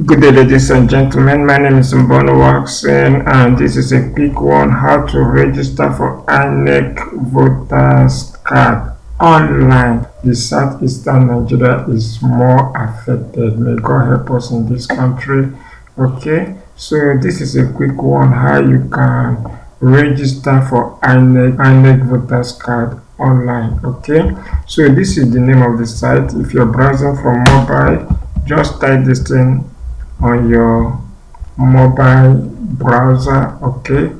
Good day, ladies and gentlemen. My name is Mbono Waxen, and this is a quick one: how to register for INEC voters card online. The southeastern Nigeria is more affected. May God help us in this country. Okay, so this is a quick one: how you can register for INEC voters card online. Okay, so this is the name of the site. If you're browsing from mobile, just type this thing on your mobile browser. Okay,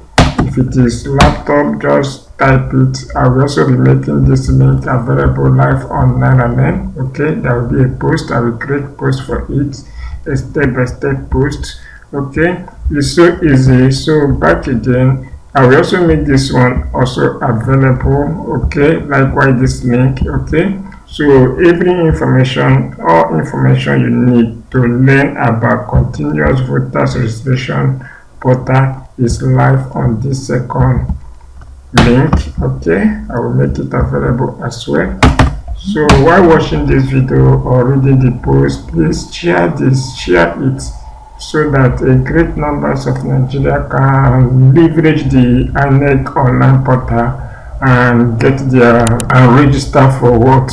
if it is laptop, just type it. I will also be making this link available live on 9am. Okay, there will be a post. I will create post for it, a step-by-step post. Okay, it's so easy. So back again, I will also make this one also available. Okay, likewise this link. Okay, so every information, all information you need to learn about continuous voters registration portal is live on this second link. Okay, I will make it available as well. So while watching this video or reading the post, please share it, so that a great numbers of Nigeria can leverage the INEC online portal and get their and register for what?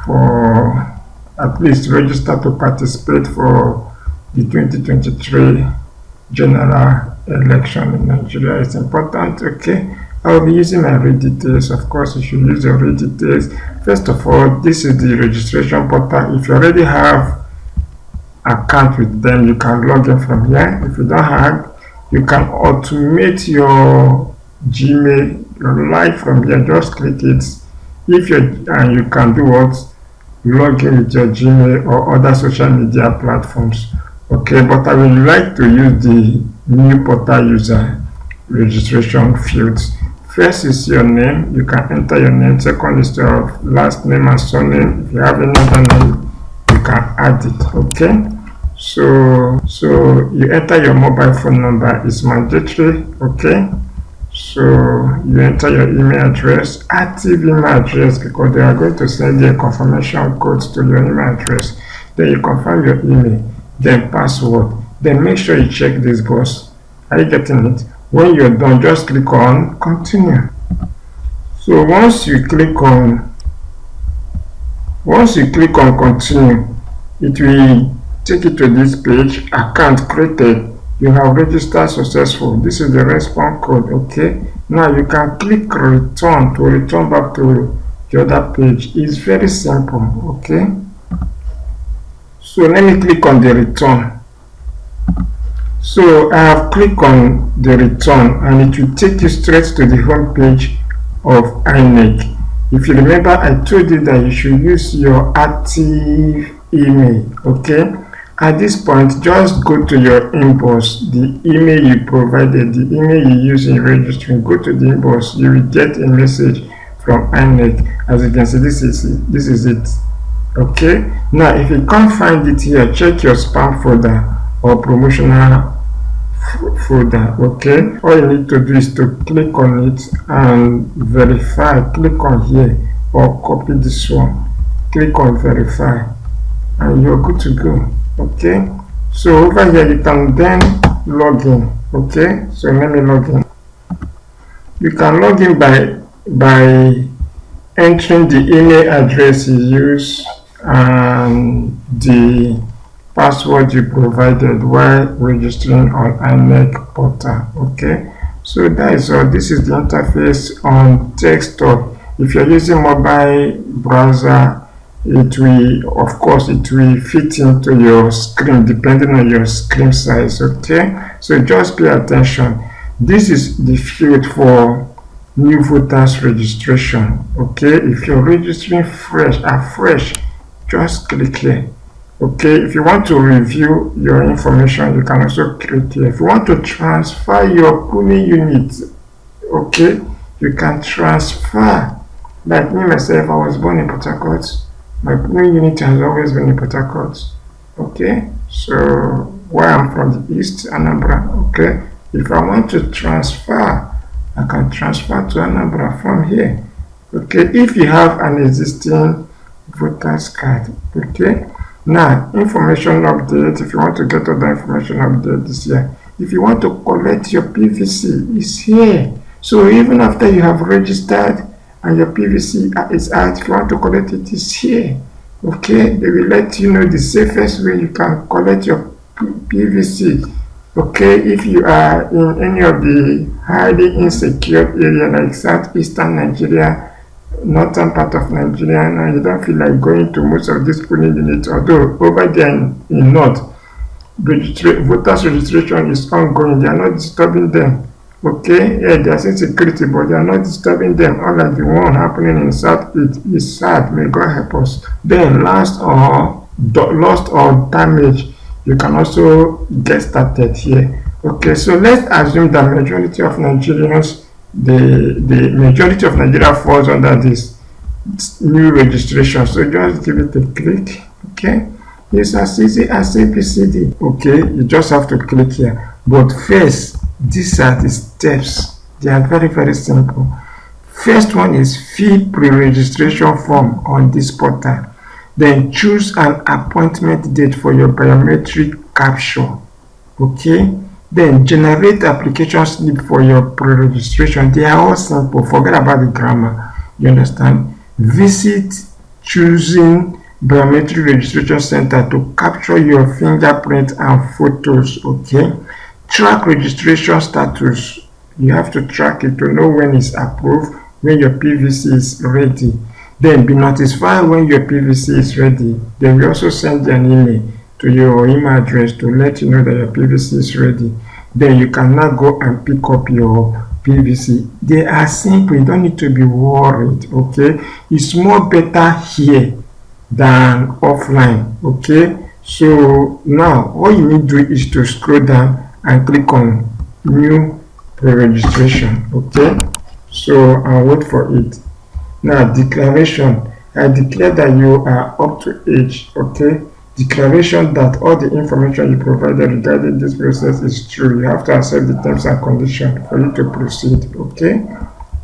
For at least register to participate for the 2023 general election in Nigeria. It's important. Okay, I will be using my read details. Of course, you should use your read details. First of all, this is the registration portal. If you already have account with them, you can log in from here. If you don't have, you can automate your Gmail live from here. Just click it. If you and you can do what? Log in with your Gmail or other social media platforms. Okay, but I would like to use the new portal user registration fields. First is your name. You can enter your name. Second is your last name and surname. If you have another name, you can add it. Okay, so you enter your mobile phone number. It's mandatory. Okay, so you enter your email address, active email address, because they are going to send you a confirmation code to your email address. Then you confirm your email, then password. Then make sure you check this box. Are you getting it? When you're done, just click on continue. So once you click on continue, it will take you to this page. Account created. You have registered successful. This is the response code. Okay, now you can click return to return back to the other page. It's very simple. Okay, so let me click on the return. So I have clicked on the return, and it will take you straight to the home page of INEC. If you remember, I told you that you should use your active email. Okay, at this point, just go to your inbox, the email you provided, the email you use in registering. Go to the inbox. You will get a message from INEC. As you can see, this is it. Okay, now if you can't find it here, check your spam folder or promotional folder. Okay, all you need to do is to click on it and verify. Click on here or copy this one, click on verify, and you're good to go. Okay, so over here you can then log in. Okay, so let me log in. You can log in by entering the email address you use and the password you provided while registering on INEC portal. Okay, so that is all. This is the interface on desktop. If you're using mobile browser, it will, of course, it will fit into your screen depending on your screen size. Okay, so just pay attention. This is the field for new voters registration. Okay, if you're registering afresh, just click here. Okay, if you want to review your information, you can also click here. If you want to transfer your polling unit, okay, you can transfer. Like me myself, I was born in Port Harcourt. My polling unit has always been in Port Harcourt. Okay, so where I'm from the East, Anambra. Okay, if I want to transfer, I can transfer to Anambra from here. Okay, if you have an existing voters card. Okay, Now, information update, if you want to get all the information update this year, if you want to collect your PVC, it's here. So even after you have registered and your PVC is out, if you want to collect it, it's here. Okay, they will let you know the safest way you can collect your PVC. Okay, if you are in any of the highly insecure area like southeastern Nigeria, northern part of Nigeria, and you don't feel like going to most of these polling units, although over there in north, voters registration is ongoing, they are not disturbing them. Okay, yeah, they are saying security, but they are not disturbing them, unlike the one happening in south. It is sad. May God help us. Then lost or damage, you can also get started here. Okay, so let's assume that majority of Nigerians, the majority of Nigeria falls under this new registration. So just give it a click. Okay, it's as easy as ABCD. Okay, you just have to click here. But first, these are the steps. They are very, very simple. First one is fill pre-registration form on this portal. Then choose an appointment date for your biometric capture. Okay. Then generate application slip for your pre-registration. They are all simple. Forget about the grammar. You understand? Visit choosing biometric registration center to capture your fingerprint and photos. Okay. Track registration status. You have to track it to know when it's approved, when your PVC is ready. Then be notified when your PVC is ready. They will also send you an email to your email address to let you know that your PVC is ready. Then you can now go and pick up your PVC. They are simple. You don't need to be worried. Okay, it's more better here than offline. Okay, so now all you need to do is to scroll down and click on new pre-registration. Okay, so I'll wait for it. Now declaration. I declare that you are up to age. Okay, declaration that all the information you provided regarding this process is true. You have to accept the terms and conditions for you to proceed. Okay,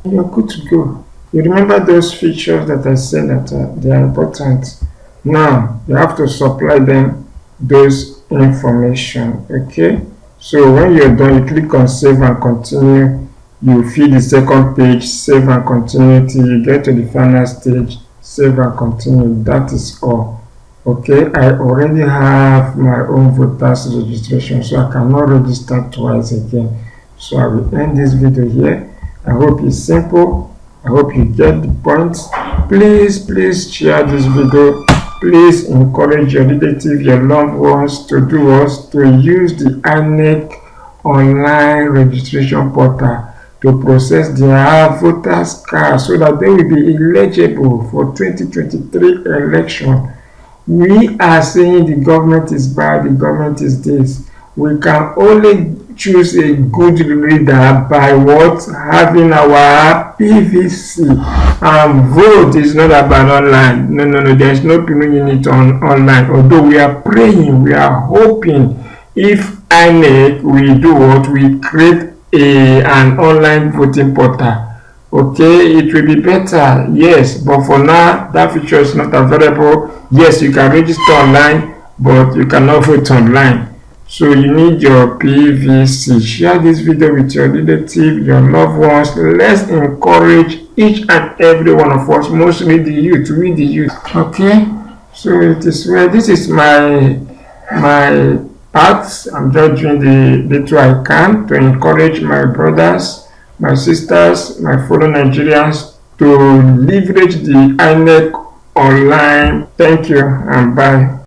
you're good to go. You remember those features that I said that they are important. Now you have to supply them those information. Okay, so when you're done, you click on save and continue. You fill the second page, save and continue till you get to the final stage, save and continue. That is all. Okay, I already have my own voters registration, so I cannot register twice again. So I will end this video here. I hope it's simple. I hope you get the points. Please share this video. Please encourage your relative, your loved ones to use the INEC online registration portal to process their voters card so that they will be eligible for 2023 election. We are saying the government is bad, the government is this. We can only choose a good leader by what? Having our PVC. Vote is not about online. No, there is no polling unit on online. Although we are praying, we are hoping if INEC will do what? We create an online voting portal. Okay, it will be better, yes, but for now that feature is not available. Yes, you can register online, but you cannot vote online. So you need your PVC. Share this video with your relative, your loved ones. Let's encourage each and every one of us, mostly the youth. We the youth. Okay, so it is where this is my part. I'm just doing the little I can to encourage my brothers, my sisters, my fellow Nigerians to leverage the INEC online. Thank you and bye.